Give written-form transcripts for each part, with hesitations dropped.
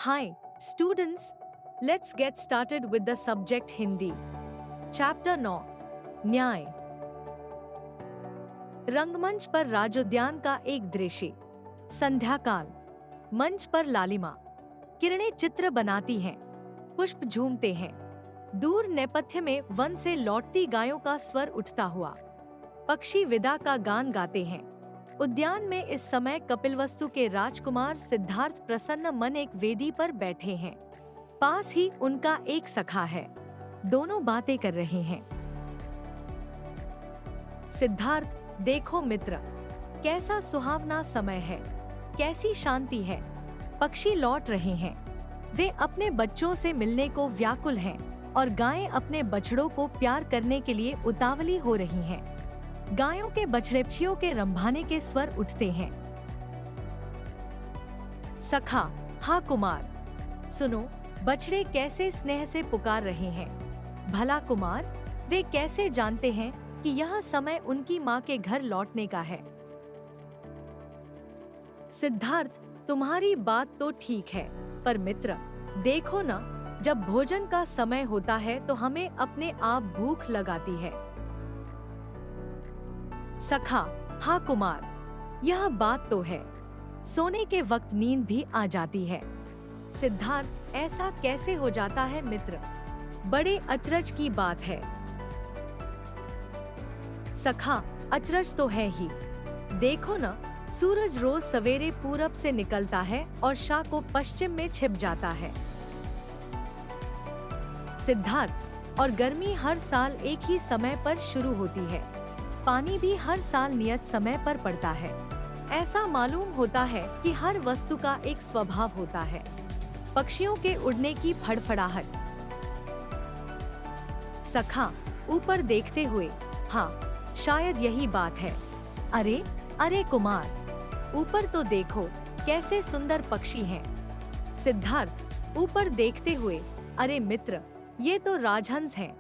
Hi, students. Let's get started with the subject Hindi. Chapter 9 न्याय। रंगमंच पर राजोद्यान का एक दृश्य। संध्याकाल। मंच पर लालिमा। किरणें चित्र बनाती हैं। पुष्प झूमते हैं। दूर नेपथ्य में वन से लौटती गायों का स्वर उठता हुआ। पक्षी विदा का गान गाते हैं। उद्यान में इस समय कपिलवस्तु के राजकुमार सिद्धार्थ प्रसन्न मन एक वेदी पर बैठे हैं। पास ही उनका एक सखा है। दोनों बातें कर रहे हैं। सिद्धार्थ, देखो मित्र, कैसा सुहावना समय है, कैसी शांति है। पक्षी लौट रहे हैं। वे अपने बच्चों से मिलने को व्याकुल हैं और गायें अपने बछड़ों को प्यार करने के लिए उतावली हो रही हैं। गायों के बछड़ेपछियों के रंभाने के स्वर उठते हैं। सखा, हाँ कुमार, सुनो, बछड़े कैसे स्नेह से पुकार रहे हैं। भला कुमार, वे कैसे जानते हैं कि यह समय उनकी माँ के घर लौटने का है। सिद्धार्थ, तुम्हारी बात तो ठीक है, पर मित्र, देखो ना, जब भोजन का समय होता है तो हमें अपने आप भूख लगाती है। सखा, हाँ कुमार, यह बात तो है। सोने के वक्त नींद भी आ जाती है। सिद्धार्थ, ऐसा कैसे हो जाता है मित्र? बड़े अचरज की बात है। सखा, अचरज तो है ही। देखो ना, सूरज रोज सवेरे पूरब से निकलता है और शाम को पश्चिम में छिप जाता है। सिद्धार्थ, और गर्मी हर साल एक ही समय पर शुरू होती है। पानी भी हर साल नियत समय पर पड़ता है। ऐसा मालूम होता है कि हर वस्तु का एक स्वभाव होता है। पक्षियों के उड़ने की फड़फड़ाहट। सखा, ऊपर देखते हुए, हाँ, शायद यही बात है। अरे अरे कुमार, ऊपर तो देखो, कैसे सुंदर पक्षी हैं। सिद्धार्थ, ऊपर देखते हुए, अरे मित्र, ये तो राजहंस हैं।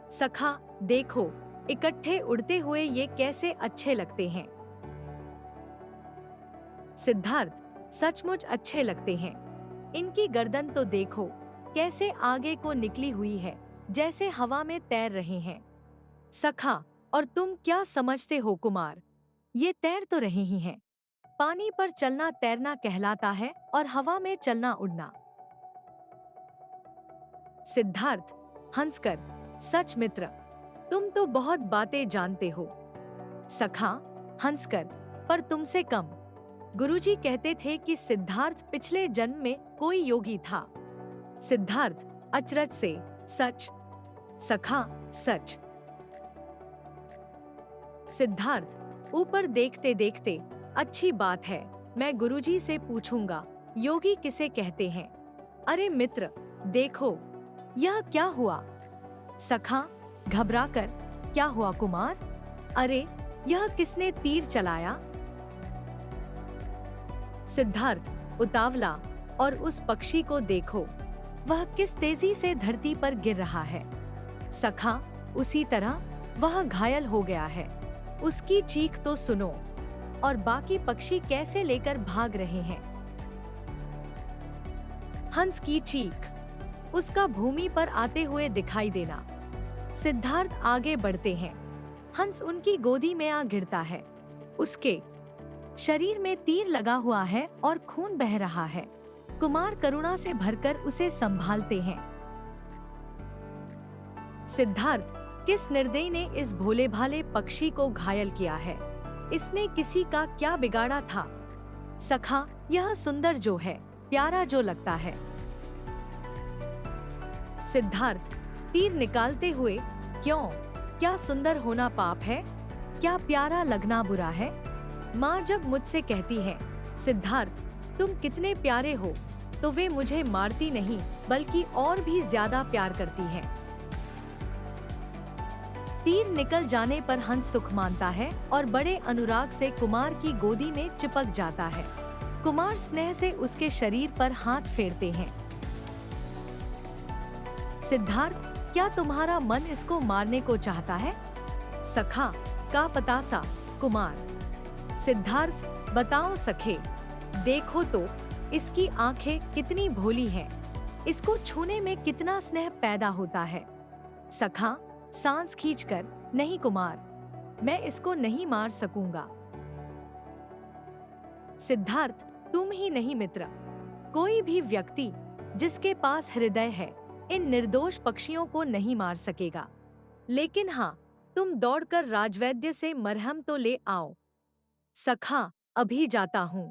सखा, देखो, इकट्ठे उड़ते हुए ये कैसे अच्छे लगते हैं। सिद्धार्थ, सचमुच अच्छे लगते हैं। इनकी गर्दन तो देखो, कैसे आगे को निकली हुई है, जैसे हवा में तैर रहे हैं। सखा, और तुम क्या समझते हो कुमार, ये तैर तो रहे ही हैं। पानी पर चलना तैरना कहलाता है और हवा में चलना उड़ना। सिद्धार्थ, हंसकर, सच मित्र, तुम तो बहुत बातें जानते हो। सखा, हंसकर, पर तुमसे कम। गुरुजी कहते थे कि सिद्धार्थ पिछले जन्म में कोई योगी था। सिद्धार्थ, अचरज से, सच? सखा, सच। सिद्धार्थ, ऊपर देखते देखते, अच्छी बात है, मैं गुरुजी से पूछूंगा, योगी किसे कहते हैं। अरे मित्र, देखो, यह क्या हुआ। सखा, घबराकर, क्या हुआ कुमार? अरे, यह किसने तीर चलाया? सिद्धार्थ, उतावला, और उस पक्षी को देखो, वह किस तेजी से धरती पर गिर रहा है। सखा, उसी तरह वह घायल हो गया है। उसकी चीख तो सुनो, और बाकी पक्षी कैसे लेकर भाग रहे हैं। हंस की चीख, उसका भूमि पर आते हुए दिखाई देना। सिद्धार्थ आगे बढ़ते हैं। हंस उनकी गोदी में आ गिरता है। उसके शरीर में तीर लगा हुआ है और खून बह रहा है। कुमार करुणा से भरकर उसे संभालते हैं। सिद्धार्थ, किस निर्दयी ने इस भोले भाले पक्षी को घायल किया है? इसने किसी का क्या बिगाड़ा था? सखा, यह सुंदर जो है, प्यारा जो लगता है। सिद्धार्थ, तीर निकालते हुए, क्यों, क्या सुंदर होना पाप है? क्या प्यारा लगना बुरा है? माँ जब मुझसे कहती है, सिद्धार्थ, तुम कितने प्यारे हो, तो वे मुझे मारती नहीं, बल्कि और भी ज्यादा प्यार करती हैं। तीर निकल जाने पर हंस सुख मानता है और बड़े अनुराग से कुमार की गोदी में चिपक जाता है। कुमार स्नेह से उसके शरीर पर हाथ फेरते हैं। सिद्धार्थ, क्या तुम्हारा मन इसको मारने को चाहता है? सखा, का पता सा कुमार। सिद्धार्थ, बताओ सखे, देखो तो, इसकी आंखें कितनी भोली हैं। इसको छूने में कितना स्नेह पैदा होता है। सखा सांस खींचकर, नहीं कुमार, मैं इसको नहीं मार सकूंगा। सिद्धार्थ, तुम ही नहीं मित्र, कोई भी व्यक्ति जिसके पास हृदय है इन निर्दोष पक्षियों को नहीं मार सकेगा। लेकिन हाँ, तुम दौड़कर राजवैद्य से मरहम तो ले आओ। सखा, अभी जाता हूँ।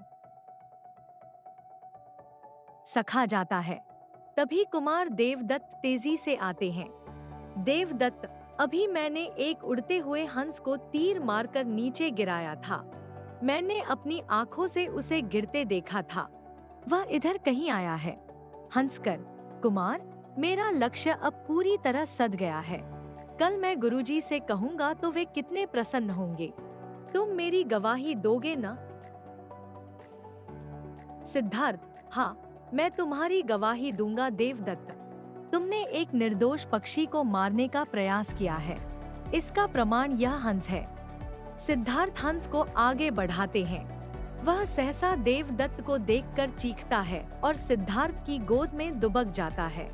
सखा जाता है। तभी कुमार देवदत्त तेजी से आते हैं। देवदत्त, अभी मैंने एक उड़ते हुए हंस को तीर मारकर नीचे गिराया था। मैंने अपनी आंखों से उसे गिरते देखा था। वह इधर कहीं आया है। हंसकर, कुमार, मेरा लक्ष्य अब पूरी तरह सध गया है। कल मैं गुरुजी से कहूंगा तो वे कितने प्रसन्न होंगे। तुम मेरी गवाही दोगे ना? सिद्धार्थ, हाँ, मैं तुम्हारी गवाही दूंगा देवदत्त। तुमने एक निर्दोष पक्षी को मारने का प्रयास किया है। इसका प्रमाण यह हंस है। सिद्धार्थ हंस को आगे बढ़ाते हैं। वह सहसा देवदत्त को देखकर चीखता है और सिद्धार्थ की गोद में दुबक जाता है।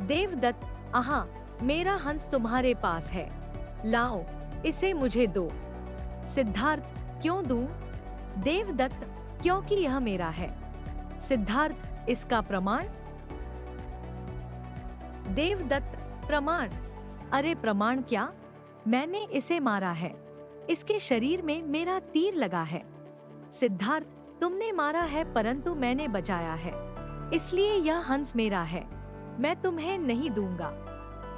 देवदत्त, आहा, मेरा हंस तुम्हारे पास है, लाओ, इसे मुझे दो। सिद्धार्थ, क्यों दूं? देवदत्त, क्योंकि यह मेरा है। सिद्धार्थ, इसका प्रमाण? देवदत्त, प्रमाण? अरे प्रमाण क्या? मैंने इसे मारा है। इसके शरीर में मेरा तीर लगा है। सिद्धार्थ, तुमने मारा है परंतु मैंने बचाया है, इसलिए यह हंस मेरा है। मैं तुम्हें नहीं दूंगा।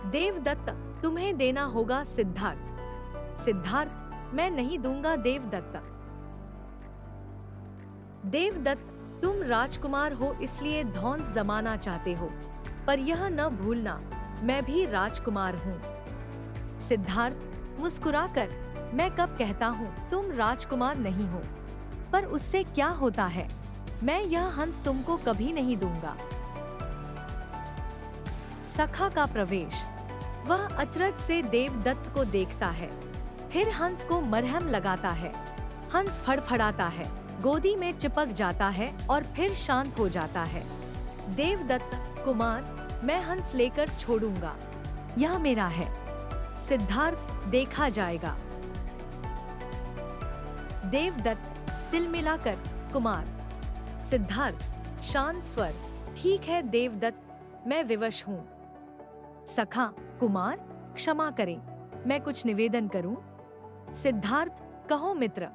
देवदत्त, तुम्हें देना होगा। सिद्धार्थ, सिद्धार्थ, मैं नहीं दूंगा। देवदत्त, देवदत्त, तुम राजकुमार हो इसलिए धौंस जमाना चाहते हो, पर यह न भूलना, मैं भी राजकुमार हूँ। सिद्धार्थ, मुस्कुराकर, मैं कब कहता हूँ तुम राजकुमार नहीं हो, पर उससे क्या होता है, मैं यह हंस तुमको कभी नहीं दूंगा। सखा का प्रवेश। वह अचरज से देवदत्त को देखता है, फिर हंस को मरहम लगाता है। हंस फड़फड़ाता है, गोदी में चिपक जाता है और फिर शांत हो जाता है। देवदत्त, कुमार, मैं हंस लेकर छोड़ूंगा, यह मेरा है। सिद्धार्थ, देखा जाएगा। देवदत्त, तिल मिलाकर, कुमार। सिद्धार्थ, शांत स्वर, ठीक है देवदत्त, मैं विवश हूँ। सखा, कुमार, क्षमा करें, मैं कुछ निवेदन करूं? सिद्धार्थ, कहो मित्र।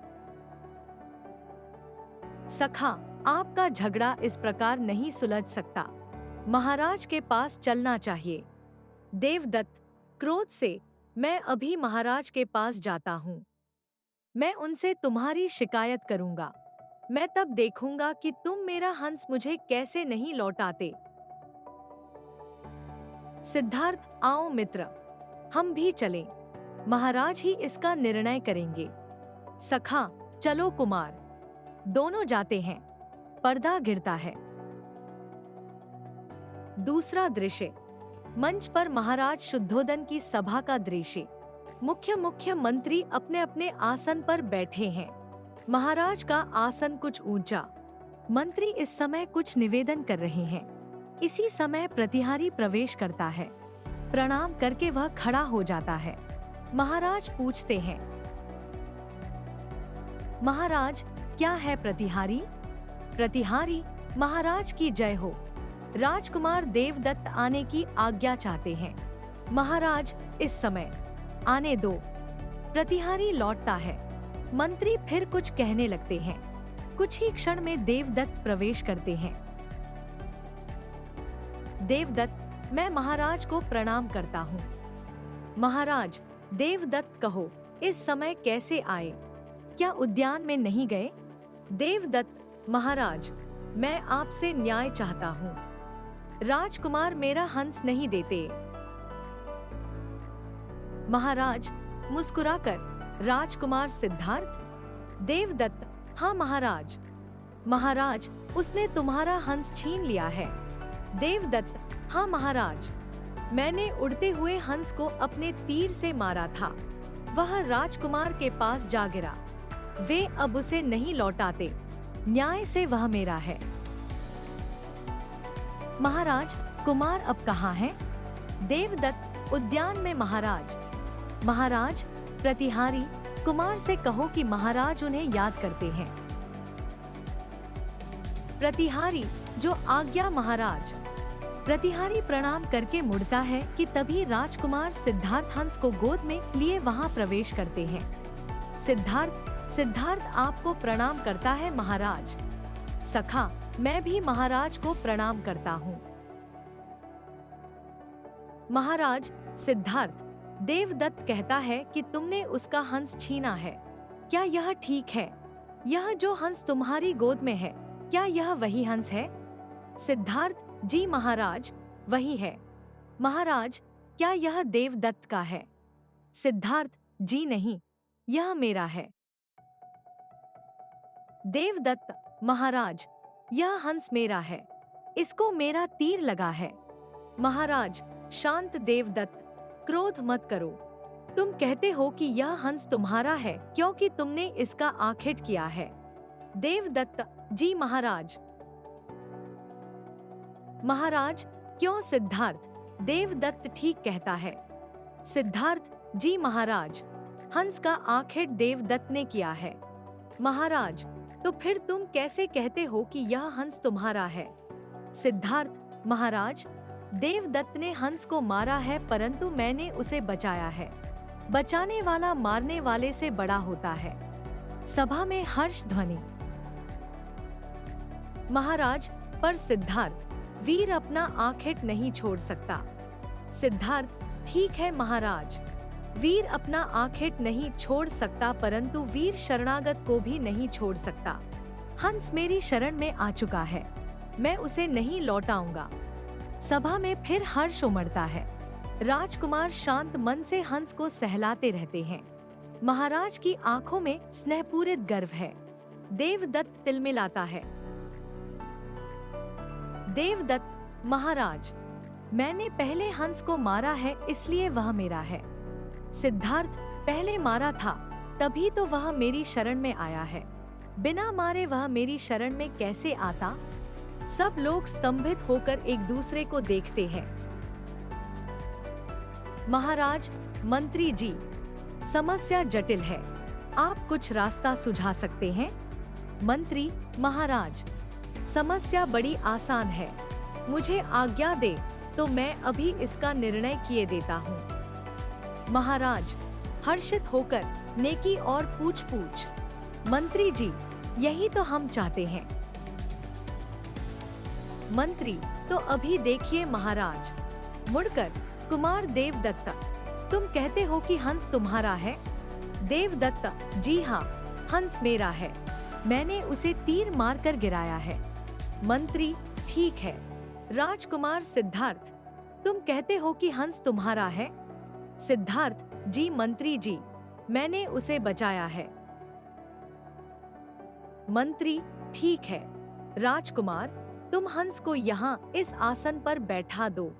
सखा, आपका झगड़ा इस प्रकार नहीं सुलझ सकता। महाराज के पास चलना चाहिए। देवदत्त, क्रोध से, मैं अभी महाराज के पास जाता हूँ। मैं उनसे तुम्हारी शिकायत करूंगा। मैं तब देखूंगा कि तुम मेरा हंस मुझे कैसे नहीं लौटाते। सिद्धार्थ, आओ मित्र, हम भी चलें। महाराज ही इसका निर्णय करेंगे। सखा, चलो कुमार। दोनों जाते हैं। पर्दा गिरता है। दूसरा दृश्य, मंच पर महाराज शुद्धोदन की सभा का दृश्य। मुख्य मंत्री अपने अपने आसन पर बैठे हैं। महाराज का आसन कुछ ऊंचा। मंत्री इस समय कुछ निवेदन कर रहे हैं। इसी समय प्रतिहारी प्रवेश करता है। प्रणाम करके वह खड़ा हो जाता है। महाराज पूछते हैं, महाराज, क्या है प्रतिहारी? प्रतिहारी, महाराज की जय हो। राजकुमार देवदत्त आने की आज्ञा चाहते हैं। महाराज, इस समय आने दो। प्रतिहारी लौटता है। मंत्री फिर कुछ कहने लगते हैं। कुछ ही क्षण में देवदत्त प्रवेश करते हैं। देवदत्त, मैं महाराज को प्रणाम करता हूँ। महाराज, देवदत्त कहो, इस समय कैसे आए? क्या उद्यान में नहीं गए? देवदत्त, महाराज, मैं आपसे न्याय चाहता हूँ। राजकुमार मेरा हंस नहीं देते। महाराज, मुस्कुराकर, राजकुमार सिद्धार्थ? देवदत्त, हाँ महाराज। महाराज, उसने तुम्हारा हंस छीन लिया है। देवदत्त, हाँ महाराज, मैंने उड़ते हुए हंस को अपने तीर से मारा था। वह राजकुमार के पास जा गिरा। वे अब उसे नहीं लौटाते। न्याय से वह मेरा है। महाराज, कुमार अब कहाँ हैं? देवदत्त, उद्यान में महाराज। महाराज, प्रतिहारी, कुमार से कहो कि महाराज उन्हें याद करते हैं। प्रतिहारी, जो आज्ञा महाराज। प्रतिहारी प्रणाम करके मुड़ता है कि तभी राजकुमार सिद्धार्थ हंस को गोद में लिए वहां प्रवेश करते हैं। सिद्धार्थ आपको प्रणाम करता है महाराज। सखा, मैं भी महाराज को प्रणाम करता हूँ। महाराज, सिद्धार्थ, देवदत्त कहता है कि तुमने उसका हंस छीना है। क्या यह ठीक है? यह जो हंस तुम्हारी गोद में है, क्या यह वही हंस है? सिद्धार्थ, जी महाराज, वही है। महाराज, क्या यह देवदत्त का है? सिद्धार्थ, जी नहीं, यह मेरा है। देवदत्त, महाराज, यह हंस मेरा है, इसको मेरा तीर लगा है। महाराज, शांत देवदत्त, क्रोध मत करो। तुम कहते हो कि यह हंस तुम्हारा है क्योंकि तुमने इसका आखेट किया है। देवदत्त, जी महाराज। महाराज, क्यों? सिद्धार्थ, देवदत्त ठीक कहता है। सिद्धार्थ, जी महाराज, हंस का आखेट देवदत्त ने किया है। महाराज, तो फिर तुम कैसे कहते हो कि यह हंस तुम्हारा है? सिद्धार्थ, महाराज, देवदत्त ने हंस को मारा है परंतु मैंने उसे बचाया है। बचाने वाला मारने वाले से बड़ा होता है। सभा में हर्ष ध्वनि। महाराज, पर सिद्धार्थ, वीर अपना आखेट नहीं छोड़ सकता। सिद्धार्थ, ठीक है महाराज, वीर अपना आखेट नहीं छोड़ सकता परंतु वीर शरणागत को भी नहीं छोड़ सकता। हंस मेरी शरण में आ चुका है, मैं उसे नहीं लौटाऊंगा। सभा में फिर हर्ष उमड़ता है। राजकुमार शांत मन से हंस को सहलाते रहते हैं। महाराज की आंखों में स्नेहपूरित गर्व है। देवदत्त तिलमिलाता है। देवदत्त, महाराज, मैंने पहले हंस को मारा है इसलिए वह मेरा है। सिद्धार्थ, पहले मारा था तभी तो वह मेरी शरण में आया है, बिना मारे वह मेरी शरण में कैसे आता? सब लोग स्तंभित होकर एक दूसरे को देखते हैं। महाराज, मंत्री जी, समस्या जटिल है, आप कुछ रास्ता सुझा सकते हैं? मंत्री, महाराज, समस्या बड़ी आसान है, मुझे आज्ञा दे तो मैं अभी इसका निर्णय किए देता हूँ। महाराज, हर्षित होकर नेकी और पूछ। मंत्री जी, यही तो हम चाहते हैं। मंत्री, तो अभी देखिए महाराज। मुड़कर, कुमार देवदत्त, तुम कहते हो कि हंस तुम्हारा है? देवदत्त, जी हाँ, हंस मेरा है, मैंने उसे तीर मारकर गिराया है। मंत्री, ठीक है। राजकुमार सिद्धार्थ, तुम कहते हो कि हंस तुम्हारा है? सिद्धार्थ, जी मंत्री जी, मैंने उसे बचाया है। मंत्री, ठीक है। राजकुमार, तुम हंस को यहाँ इस आसन पर बैठा दो।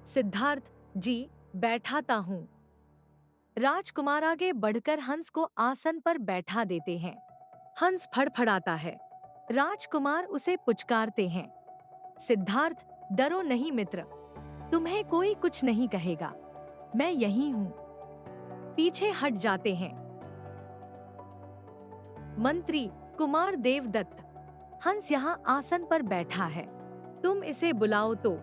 सिद्धार्थ, जी बैठाता हूँ। राजकुमार आगे बढ़कर हंस को आसन पर बैठा देते हैं। हंस फड़फड़ाता है। राजकुमार उसे पुचकारते हैं। सिद्धार्थ, डरो नहीं मित्र, तुम्हें कोई कुछ नहीं कहेगा, मैं यही हूँ। पीछे हट जाते हैं। मंत्री, कुमार देवदत्त, हंस यहाँ आसन पर बैठा है, तुम इसे बुलाओ तो।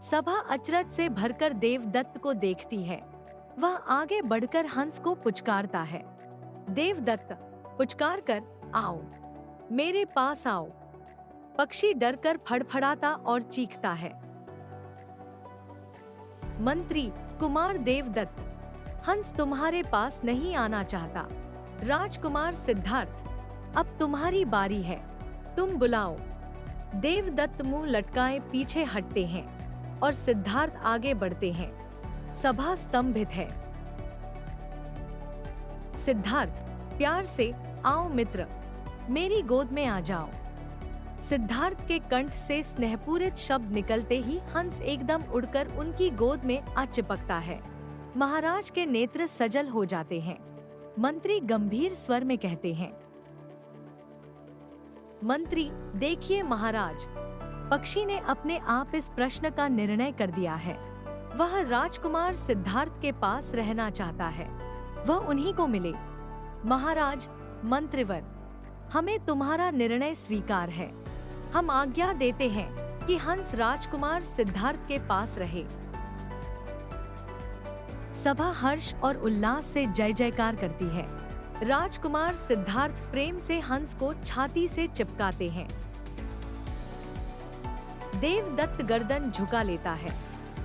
सभा अचरज से भरकर देवदत्त को देखती है। वह आगे बढ़कर हंस को पुचकारता है। देवदत्त, पुचकार कर, आओ, मेरे पास आओ। पक्षी डरकर फड़फड़ाता और चीखता है। मंत्री, कुमार देवदत्त, हंस तुम्हारे पास नहीं आना चाहता। राजकुमार सिद्धार्थ, अब तुम्हारी बारी है, तुम बुलाओ। देवदत्त मुंह लटकाए पीछे हटते हैं और सिद्धार्थ आगे बढ़ते हैं। सभा स्तंभित है। सिद्धार्थ, प्यार से, आओ मित्र, मेरी गोद में आ जाओ। सिद्धार्थ के कंठ से स्नेहपूरित शब्द निकलते ही हंस एकदम उड़कर उनकी गोद में आ चिपकता है। महाराज के नेत्र सजल हो जाते हैं। मंत्री गंभीर स्वर में कहते हैं, मंत्री, देखिए महाराज, पक्षी ने अपने आप इस प्रश्न का निर्णय कर दिया है। वह राजकुमार सिद्धार्थ के पास रहना चाहता है। वह उन्हीं को मिले। महाराज, मंत्रिवर, हमें तुम्हारा निर्णय स्वीकार है। हम आज्ञा देते हैं कि हंस राजकुमार सिद्धार्थ के पास रहे। सभा हर्ष और उल्लास से जय जयकार करती है। राजकुमार सिद्धार्थ प्रेम से हंस को छाती से चिपकाते हैं। देवदत्त गर्दन झुका लेता है।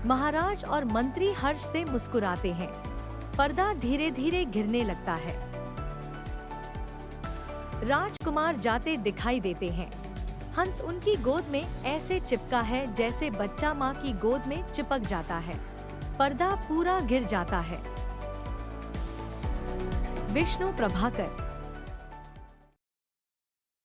महाराज और मंत्री हर्ष से मुस्कुराते हैं। पर्दा धीरे धीरे गिरने लगता है। राजकुमार जाते दिखाई देते हैं। हंस उनकी गोद में ऐसे चिपका है जैसे बच्चा माँ की गोद में चिपक जाता है। पर्दा पूरा गिर जाता है। विष्णु प्रभाकर।